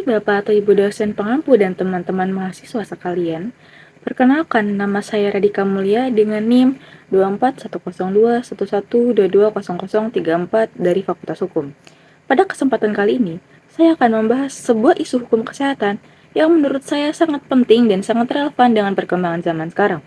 Bapak atau Ibu dosen pengampu dan teman-teman mahasiswa sekalian. Perkenalkan, nama saya Radika Mulia dengan NIM 2410211220034 dari Fakultas Hukum. Pada kesempatan kali ini, saya akan membahas sebuah isu hukum kesehatan yang menurut saya sangat penting dan sangat relevan dengan perkembangan zaman sekarang,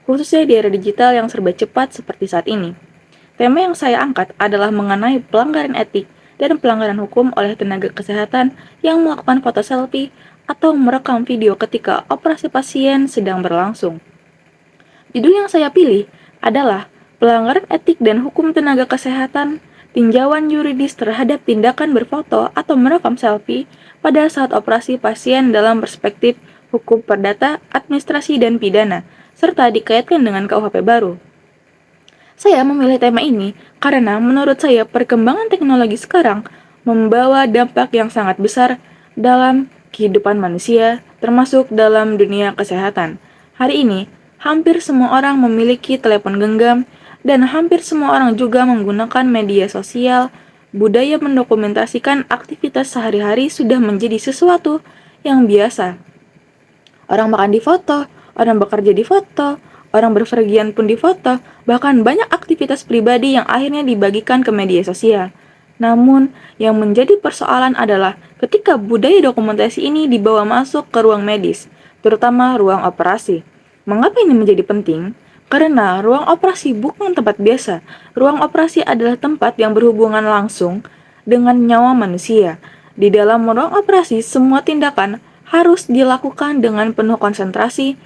khususnya di era digital yang serba cepat seperti saat ini. Tema yang saya angkat adalah mengenai pelanggaran etik dan pelanggaran hukum oleh tenaga kesehatan yang melakukan foto selfie atau merekam video ketika operasi pasien sedang berlangsung. Judul yang saya pilih adalah pelanggaran etik dan hukum tenaga kesehatan, tinjauan yuridis terhadap tindakan berfoto atau merekam selfie pada saat operasi pasien dalam perspektif hukum perdata, administrasi, dan pidana, serta dikaitkan dengan KUHP baru. Saya memilih tema ini karena menurut saya perkembangan teknologi sekarang membawa dampak yang sangat besar dalam kehidupan manusia, termasuk dalam dunia kesehatan. Hari ini, hampir semua orang memiliki telepon genggam dan hampir semua orang juga menggunakan media sosial. Budaya mendokumentasikan aktivitas sehari-hari sudah menjadi sesuatu yang biasa. Orang makan di foto, orang bekerja di foto, orang berpergian pun di foto, bahkan banyak aktivitas pribadi yang akhirnya dibagikan ke media sosial. Namun, yang menjadi persoalan adalah ketika budaya dokumentasi ini dibawa masuk ke ruang medis, terutama ruang operasi. Mengapa ini menjadi penting? Karena ruang operasi bukan tempat biasa. Ruang operasi adalah tempat yang berhubungan langsung dengan nyawa manusia. Di dalam ruang operasi, semua tindakan harus dilakukan dengan penuh konsentrasi,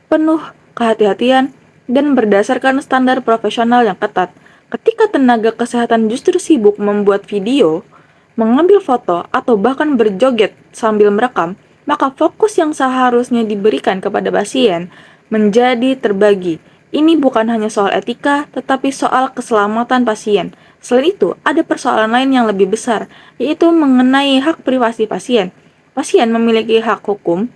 penuh kehati-hatian, dan berdasarkan standar profesional yang ketat. Ketika tenaga kesehatan justru sibuk membuat video, mengambil foto, atau bahkan berjoget sambil merekam, maka fokus yang seharusnya diberikan kepada pasien menjadi terbagi. Ini bukan hanya soal etika, tetapi soal keselamatan pasien. Selain itu, ada persoalan lain yang lebih besar, yaitu mengenai hak privasi pasien. Pasien memiliki hak hukum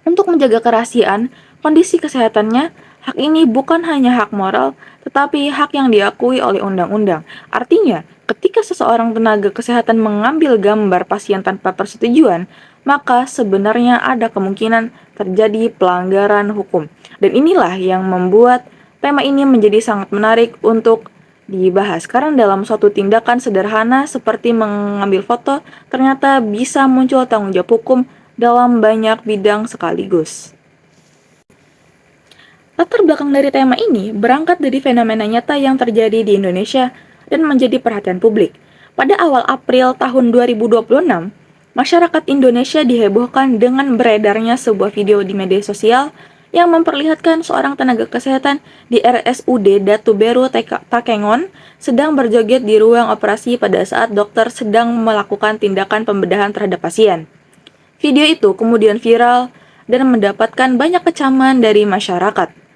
untuk menjaga kerahasiaan kondisi kesehatannya. Hak ini bukan hanya hak moral, tetapi hak yang diakui oleh undang-undang. Artinya, ketika seseorang tenaga kesehatan mengambil gambar pasien tanpa persetujuan, maka sebenarnya ada kemungkinan terjadi pelanggaran hukum. Dan inilah yang membuat tema ini menjadi sangat menarik untuk dibahas. Karena dalam suatu tindakan sederhana seperti mengambil foto, ternyata bisa muncul tanggung jawab hukum dalam banyak bidang sekaligus. Latar belakang dari tema ini berangkat dari fenomena nyata yang terjadi di Indonesia dan menjadi perhatian publik. Pada awal April tahun 2026, masyarakat Indonesia dihebohkan dengan beredarnya sebuah video di media sosial yang memperlihatkan seorang tenaga kesehatan di RSUD Datu Beru Takengon sedang berjoget di ruang operasi pada saat dokter sedang melakukan tindakan pembedahan terhadap pasien. Video itu kemudian viral dan mendapatkan banyak kecaman dari masyarakat.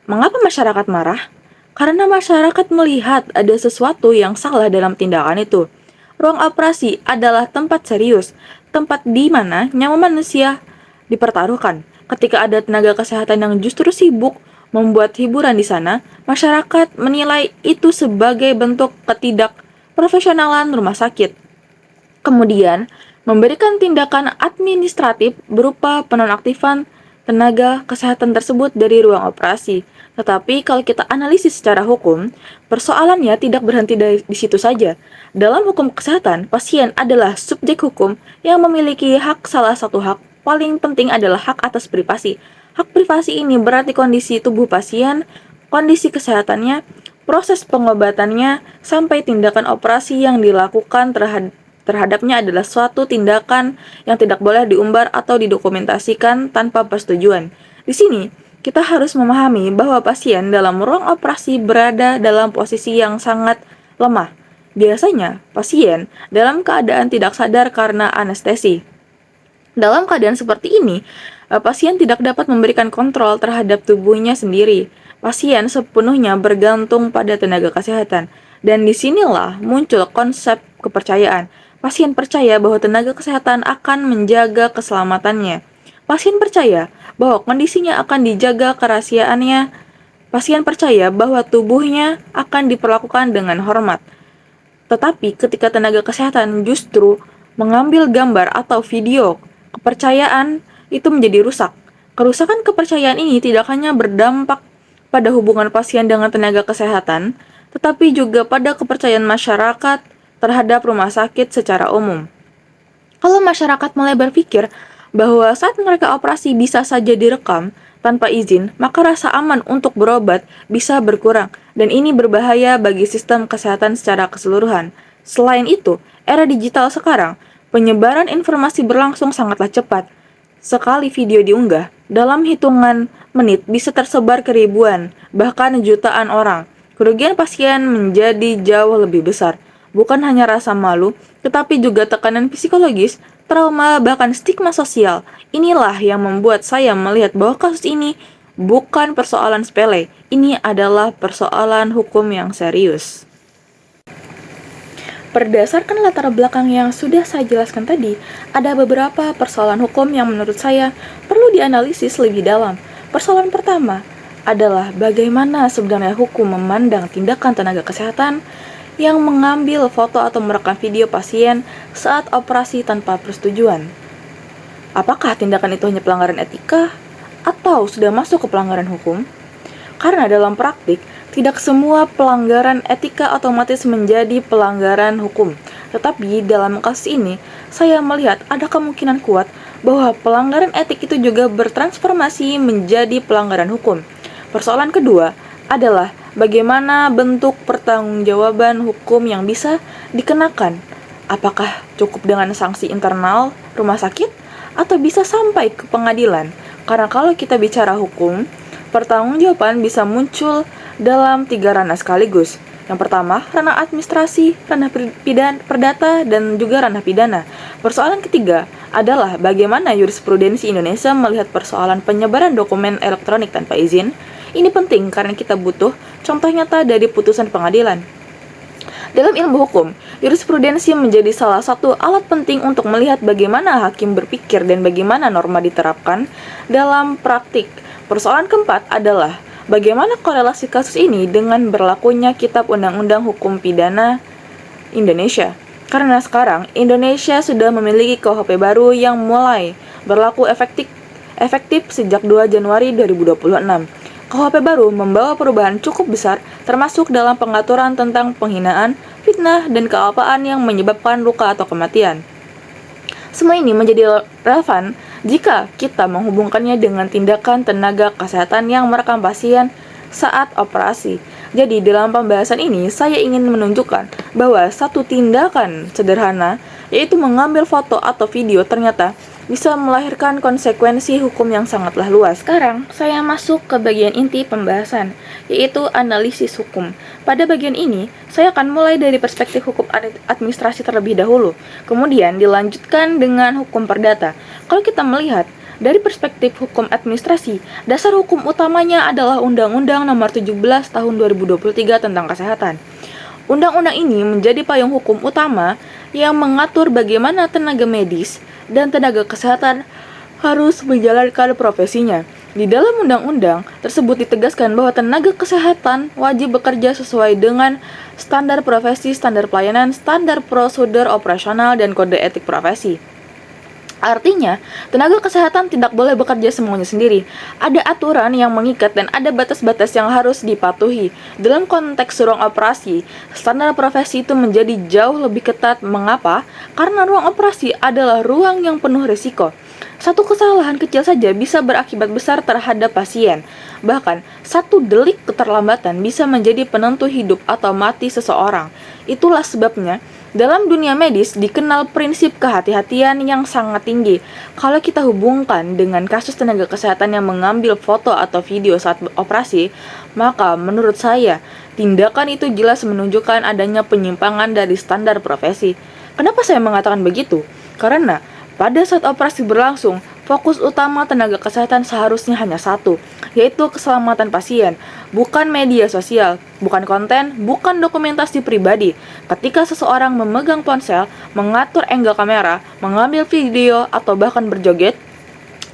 Mengapa masyarakat marah? Karena masyarakat melihat ada sesuatu yang salah dalam tindakan itu. Ruang operasi adalah tempat serius, tempat di mana nyawa manusia dipertaruhkan. Ketika ada tenaga kesehatan yang justru sibuk membuat hiburan di sana, masyarakat menilai itu sebagai bentuk ketidakprofesionalan rumah sakit. Kemudian, memberikan tindakan administratif berupa penonaktifan tenaga kesehatan tersebut dari ruang operasi. Tetapi kalau kita analisis secara hukum, persoalannya tidak berhenti di situ saja. Dalam hukum kesehatan, pasien adalah subjek hukum yang memiliki hak. Salah satu hak paling penting adalah hak atas privasi. Hak privasi ini berarti kondisi tubuh pasien, kondisi kesehatannya, proses pengobatannya, sampai tindakan operasi yang dilakukan terhadapnya adalah suatu tindakan yang tidak boleh diumbar atau didokumentasikan tanpa persetujuan. Di sini, kita harus memahami bahwa pasien dalam ruang operasi berada dalam posisi yang sangat lemah. Biasanya, pasien dalam keadaan tidak sadar karena anestesi. Dalam keadaan seperti ini, pasien tidak dapat memberikan kontrol terhadap tubuhnya sendiri. Pasien sepenuhnya bergantung pada tenaga kesehatan. Dan disinilah muncul konsep kepercayaan. Pasien percaya bahwa tenaga kesehatan akan menjaga keselamatannya. Pasien percaya bahwa kondisinya akan dijaga kerahasiaannya. Pasien percaya bahwa tubuhnya akan diperlakukan dengan hormat. Tetapi ketika tenaga kesehatan justru mengambil gambar atau video kepercayaan itu menjadi rusak. Kerusakan kepercayaan ini tidak hanya berdampak pada hubungan pasien dengan tenaga kesehatan, tetapi juga pada kepercayaan masyarakat terhadap rumah sakit secara umum. Kalau masyarakat mulai berpikir bahwa saat mereka operasi bisa saja direkam tanpa izin, maka rasa aman untuk berobat bisa berkurang, dan ini berbahaya bagi sistem kesehatan secara keseluruhan. Selain itu, era digital sekarang, penyebaran informasi berlangsung sangatlah cepat. Sekali video diunggah, dalam hitungan menit bisa tersebar ke ribuan, bahkan jutaan orang. Kerugian pasien menjadi jauh lebih besar. Bukan hanya rasa malu, tetapi juga tekanan psikologis, trauma, bahkan stigma sosial. Inilah yang membuat saya melihat bahwa kasus ini bukan persoalan sepele. Ini adalah persoalan hukum yang serius. Berdasarkan latar belakang yang sudah saya jelaskan tadi, ada beberapa persoalan hukum yang menurut saya perlu dianalisis lebih dalam. Persoalan pertama adalah bagaimana sebenarnya hukum memandang tindakan tenaga kesehatan yang mengambil foto atau merekam video pasien saat operasi tanpa persetujuan. Apakah tindakan itu hanya pelanggaran etika atau sudah masuk ke pelanggaran hukum? Karena dalam praktik, tidak semua pelanggaran etika otomatis menjadi pelanggaran hukum. Tetapi dalam kasus ini, saya melihat ada kemungkinan kuat bahwa pelanggaran etik itu juga bertransformasi menjadi pelanggaran hukum. Persoalan kedua adalah bagaimana bentuk pertanggungjawaban hukum yang bisa dikenakan. Apakah cukup dengan sanksi internal rumah sakit atau bisa sampai ke pengadilan? Karena kalau kita bicara hukum, pertanggungjawaban bisa muncul dalam 3 ranah sekaligus. Yang pertama, ranah administrasi, ranah perdata, dan juga ranah pidana. Persoalan ketiga adalah bagaimana jurisprudensi Indonesia melihat persoalan penyebaran dokumen elektronik tanpa izin. Ini penting karena kita butuh contoh nyata dari putusan pengadilan. Dalam ilmu hukum, jurisprudensi menjadi salah satu alat penting untuk melihat bagaimana hakim berpikir dan bagaimana norma diterapkan dalam praktik. Persoalan keempat adalah bagaimana korelasi kasus ini dengan berlakunya Kitab Undang-Undang Hukum Pidana Indonesia. Karena sekarang Indonesia sudah memiliki KUHP baru yang mulai berlaku efektif sejak 2 Januari 2026. KUHP baru membawa perubahan cukup besar termasuk dalam pengaturan tentang penghinaan, fitnah, dan kealpaan yang menyebabkan luka atau kematian. Semua ini menjadi relevan jika kita menghubungkannya dengan tindakan tenaga kesehatan yang merekam pasien saat operasi. Jadi dalam pembahasan ini saya ingin menunjukkan bahwa satu tindakan sederhana yaitu mengambil foto atau video ternyata bisa melahirkan konsekuensi hukum yang sangatlah luas. Sekarang saya masuk ke bagian inti pembahasan, yaitu analisis hukum. Pada bagian ini, saya akan mulai dari perspektif hukum administrasi terlebih dahulu, kemudian dilanjutkan dengan hukum perdata. Kalau kita melihat dari perspektif hukum administrasi, dasar hukum utamanya adalah Undang-Undang Nomor 17 Tahun 2023 tentang Kesehatan. Undang-undang ini menjadi payung hukum utama yang mengatur bagaimana tenaga medis dan tenaga kesehatan harus menjalankan profesinya. Di dalam undang-undang tersebut ditegaskan bahwa tenaga kesehatan wajib bekerja sesuai dengan standar profesi, standar pelayanan, standar prosedur operasional, dan kode etik profesi. Artinya, tenaga kesehatan tidak boleh bekerja semuanya sendiri. Ada aturan yang mengikat dan ada batas-batas yang harus dipatuhi. Dalam konteks ruang operasi, standar profesi itu menjadi jauh lebih ketat. Mengapa? Karena ruang operasi adalah ruang yang penuh risiko. Satu kesalahan kecil saja bisa berakibat besar terhadap pasien. Bahkan, satu delik keterlambatan bisa menjadi penentu hidup atau mati seseorang. Itulah sebabnya, dalam dunia medis dikenal prinsip kehati-hatian yang sangat tinggi. Kalau kita hubungkan dengan kasus tenaga kesehatan yang mengambil foto atau video saat operasi, maka menurut saya, tindakan itu jelas menunjukkan adanya penyimpangan dari standar profesi. Kenapa saya mengatakan begitu? Karena pada saat operasi berlangsung, fokus utama tenaga kesehatan seharusnya hanya satu, yaitu keselamatan pasien, bukan media sosial, bukan konten, bukan dokumentasi pribadi. Ketika seseorang memegang ponsel, mengatur angle kamera, mengambil video, atau bahkan berjoget,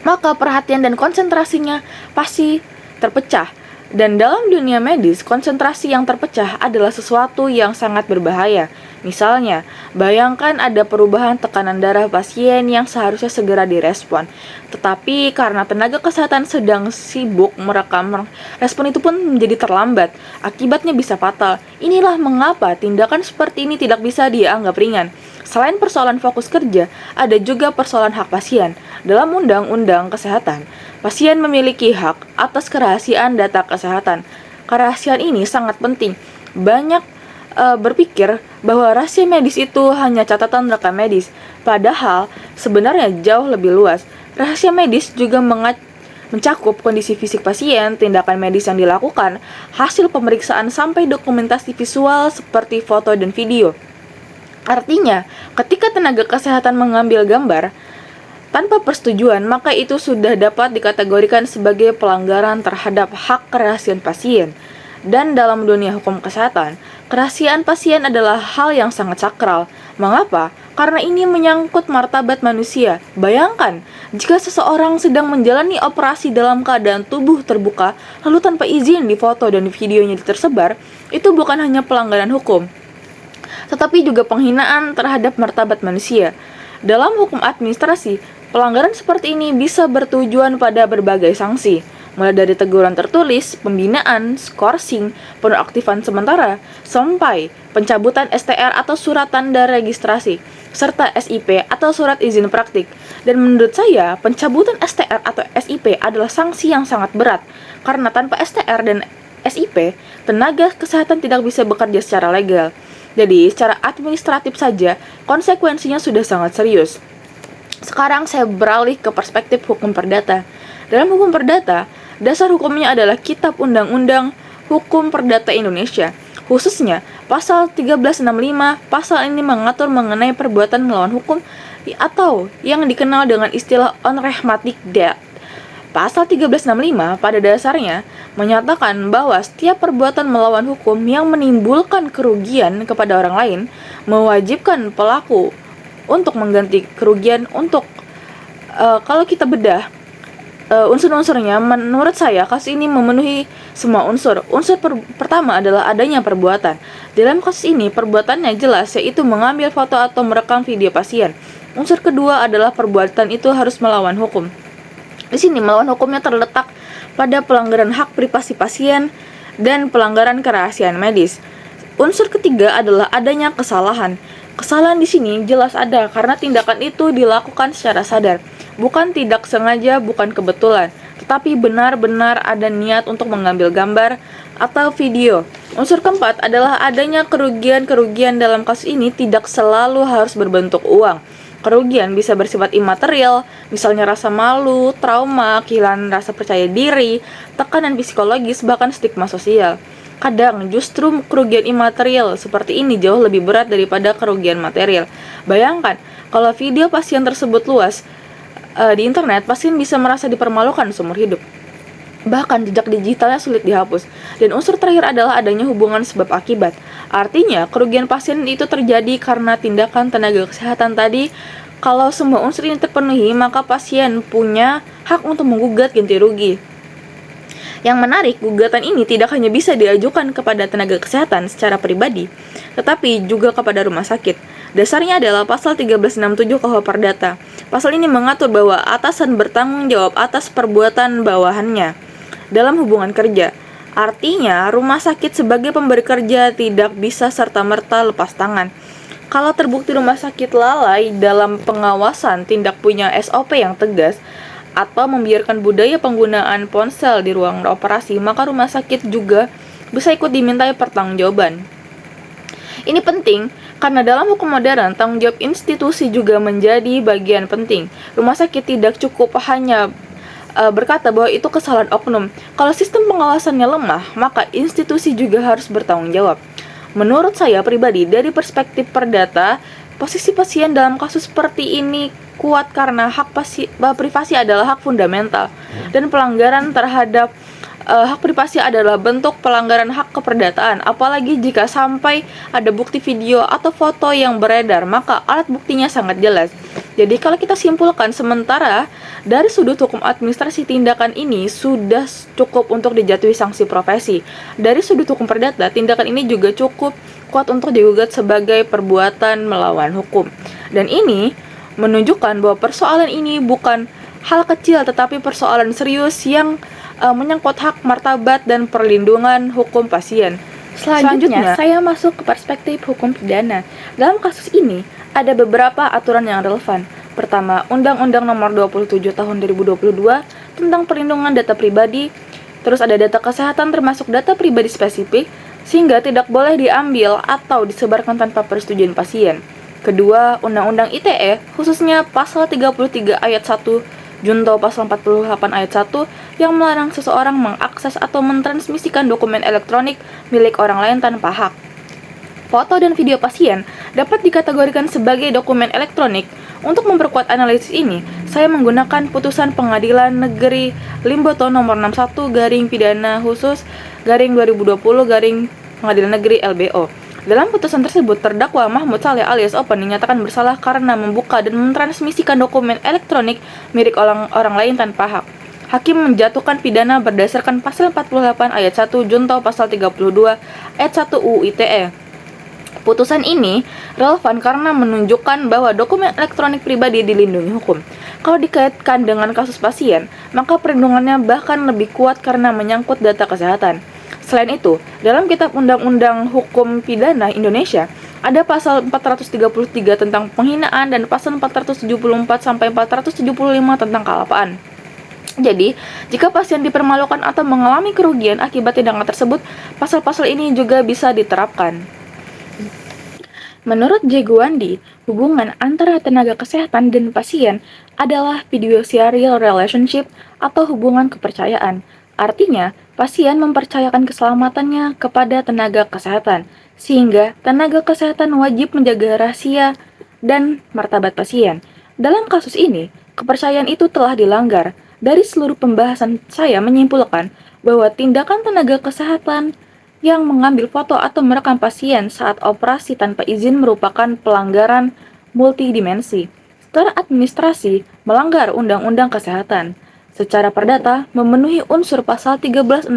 maka perhatian dan konsentrasinya pasti terpecah. Dan dalam dunia medis, konsentrasi yang terpecah adalah sesuatu yang sangat berbahaya. Misalnya, bayangkan ada perubahan tekanan darah pasien yang seharusnya segera direspon, tetapi karena tenaga kesehatan sedang sibuk merekam, respon itu pun menjadi terlambat. Akibatnya bisa fatal. Inilah mengapa tindakan seperti ini tidak bisa dianggap ringan. Selain persoalan fokus kerja, ada juga persoalan hak pasien. Dalam Undang-Undang Kesehatan, pasien memiliki hak atas kerahasiaan data kesehatan. Kerahasiaan ini sangat penting. Banyak berpikir bahwa rahasia medis itu hanya catatan rekam medis, padahal sebenarnya jauh lebih luas. Rahasia medis juga mencakup kondisi fisik pasien, tindakan medis yang dilakukan, hasil pemeriksaan sampai dokumentasi visual seperti foto dan video. Artinya, ketika tenaga kesehatan mengambil gambar tanpa persetujuan, maka itu sudah dapat dikategorikan sebagai pelanggaran terhadap hak kerahasiaan pasien. Dan dalam dunia hukum kesehatan, kerahasiaan pasien adalah hal yang sangat sakral. Mengapa? Karena ini menyangkut martabat manusia. Bayangkan, jika seseorang sedang menjalani operasi dalam keadaan tubuh terbuka, lalu tanpa izin difoto dan videonya tersebar, itu bukan hanya pelanggaran hukum, tetapi juga penghinaan terhadap martabat manusia. Dalam hukum administrasi, pelanggaran seperti ini bisa bertujuan pada berbagai sanksi, mulai dari teguran tertulis, pembinaan, skorsing, penonaktifan sementara, sampai pencabutan STR atau surat tanda registrasi, serta SIP atau surat izin praktik. Dan menurut saya, pencabutan STR atau SIP adalah sanksi yang sangat berat, karena tanpa STR dan SIP, tenaga kesehatan tidak bisa bekerja secara legal. Jadi, secara administratif saja, konsekuensinya sudah sangat serius. Sekarang saya beralih ke perspektif hukum perdata. Dalam hukum perdata, dasar hukumnya adalah Kitab Undang-Undang Hukum Perdata Indonesia. Khususnya, pasal 1365, pasal ini mengatur mengenai perbuatan melawan hukum atau yang dikenal dengan istilah unrehmatic death. Pasal 1365 pada dasarnya menyatakan bahwa setiap perbuatan melawan hukum yang menimbulkan kerugian kepada orang lain mewajibkan pelaku untuk mengganti kerugian untuk kalau kita bedah unsur-unsurnya, menurut saya kasus ini memenuhi semua unsur. Unsur pertama adalah adanya perbuatan. Dalam kasus ini, perbuatannya jelas, yaitu mengambil foto atau merekam video pasien. Unsur kedua adalah perbuatan itu harus melawan hukum. Di sini melawan hukumnya terletak pada pelanggaran hak privasi pasien dan pelanggaran kerahasiaan medis. Unsur ketiga adalah adanya kesalahan. Kesalahan di sini jelas ada karena tindakan itu dilakukan secara sadar, bukan tidak sengaja, bukan kebetulan, tetapi benar-benar ada niat untuk mengambil gambar atau video. Unsur keempat adalah adanya kerugian-kerugian. Dalam kasus ini tidak selalu harus berbentuk uang. Kerugian bisa bersifat imaterial, misalnya rasa malu, trauma, kehilangan rasa percaya diri, tekanan psikologis, bahkan stigma sosial. Kadang justru kerugian imaterial seperti ini jauh lebih berat daripada kerugian material. Bayangkan, kalau video pasien tersebut luas di internet, pasien bisa merasa dipermalukan seumur hidup. Bahkan jejak digitalnya sulit dihapus. Dan unsur terakhir adalah adanya hubungan sebab akibat. Artinya, kerugian pasien itu terjadi karena tindakan tenaga kesehatan tadi. Kalau semua unsur ini terpenuhi, maka pasien punya hak untuk menggugat ganti rugi. Yang menarik, gugatan ini tidak hanya bisa diajukan kepada tenaga kesehatan secara pribadi, tetapi juga kepada rumah sakit. Dasarnya adalah pasal 1367 KUH Perdata. Pasal ini mengatur bahwa atasan bertanggung jawab atas perbuatan bawahannya dalam hubungan kerja. Artinya, rumah sakit sebagai pemberi kerja tidak bisa serta-merta lepas tangan. Kalau terbukti rumah sakit lalai dalam pengawasan, tidak punya SOP yang tegas, atau membiarkan budaya penggunaan ponsel di ruang operasi, maka rumah sakit juga bisa ikut dimintai pertanggungjawaban. Ini penting karena dalam hukum modern, tanggung jawab institusi juga menjadi bagian penting. Rumah sakit tidak cukup hanya berkata bahwa itu kesalahan oknum. Kalau sistem pengawasannya lemah, maka institusi juga harus bertanggung jawab. Menurut saya pribadi, dari perspektif perdata, posisi pasien dalam kasus seperti ini kuat karena hak privasi adalah hak fundamental, dan pelanggaran terhadap hak privasi adalah bentuk pelanggaran hak keperdataan. Apalagi jika sampai ada bukti video atau foto yang beredar, maka alat buktinya sangat jelas. Jadi kalau kita simpulkan, sementara dari sudut hukum administrasi tindakan ini sudah cukup untuk dijatuhi sanksi profesi, dari sudut hukum perdata tindakan ini juga cukup kuat untuk digugat sebagai perbuatan melawan hukum. Dan ini menunjukkan bahwa persoalan ini bukan hal kecil tetapi persoalan serius yang menyangkut hak martabat dan perlindungan hukum pasien. Selanjutnya, saya masuk ke perspektif hukum pidana. Dalam kasus ini, ada beberapa aturan yang relevan. Pertama, Undang-Undang Nomor 27 Tahun 2022 tentang perlindungan data pribadi. Terus ada data kesehatan termasuk data pribadi spesifik, sehingga tidak boleh diambil atau disebarkan tanpa persetujuan pasien. Kedua, Undang-Undang ITE, khususnya Pasal 33 Ayat 1, Junto Pasal 48 Ayat 1, yang melarang seseorang mengakses atau mentransmisikan dokumen elektronik milik orang lain tanpa hak. Foto dan video pasien dapat dikategorikan sebagai dokumen elektronik. Untuk memperkuat analisis ini, saya menggunakan putusan Pengadilan Negeri Limboto nomor 61 garing pidana khusus garing 2020 garing Pengadilan Negeri LBO. Dalam putusan tersebut, terdakwa Mahmud Saleh alias Open dinyatakan bersalah karena membuka dan mentransmisikan dokumen elektronik milik orang lain tanpa hak. Hakim menjatuhkan pidana berdasarkan pasal 48 ayat 1 junto pasal 32 ayat 1 UU ITE. Putusan ini relevan karena menunjukkan bahwa dokumen elektronik pribadi dilindungi hukum. Kalau dikaitkan dengan kasus pasien, maka perlindungannya bahkan lebih kuat karena menyangkut data kesehatan. Selain itu, dalam Kitab Undang-Undang Hukum Pidana Indonesia, ada pasal 433 tentang penghinaan dan pasal 474 sampai 475 tentang kealpaan. Jadi, jika pasien dipermalukan atau mengalami kerugian akibat tindakan tersebut, pasal-pasal ini juga bisa diterapkan. Menurut Jaguandi, hubungan antara tenaga kesehatan dan pasien adalah fiduciary relationship atau hubungan kepercayaan. Artinya, pasien mempercayakan keselamatannya kepada tenaga kesehatan, sehingga tenaga kesehatan wajib menjaga rahasia dan martabat pasien. Dalam kasus ini, kepercayaan itu telah dilanggar. Dari seluruh pembahasan, saya menyimpulkan bahwa tindakan tenaga kesehatan yang mengambil foto atau merekam pasien saat operasi tanpa izin merupakan pelanggaran multidimensi. Secara administrasi, melanggar Undang-Undang Kesehatan. Secara perdata, memenuhi unsur pasal 1365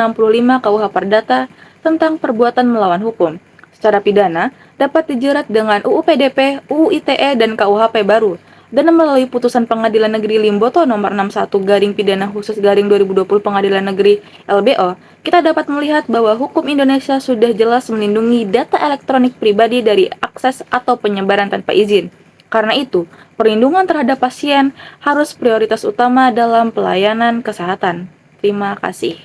KUH Perdata tentang perbuatan melawan hukum. Secara pidana, dapat dijerat dengan UU PDP, UU ITE, dan KUHP baru. Dan melalui putusan Pengadilan Negeri Limboto nomor 61 garing pidana khusus garing 2020 Pengadilan Negeri LBO, kita dapat melihat bahwa hukum Indonesia sudah jelas melindungi data elektronik pribadi dari akses atau penyebaran tanpa izin. Karena itu, perlindungan terhadap pasien harus prioritas utama dalam pelayanan kesehatan. Terima kasih.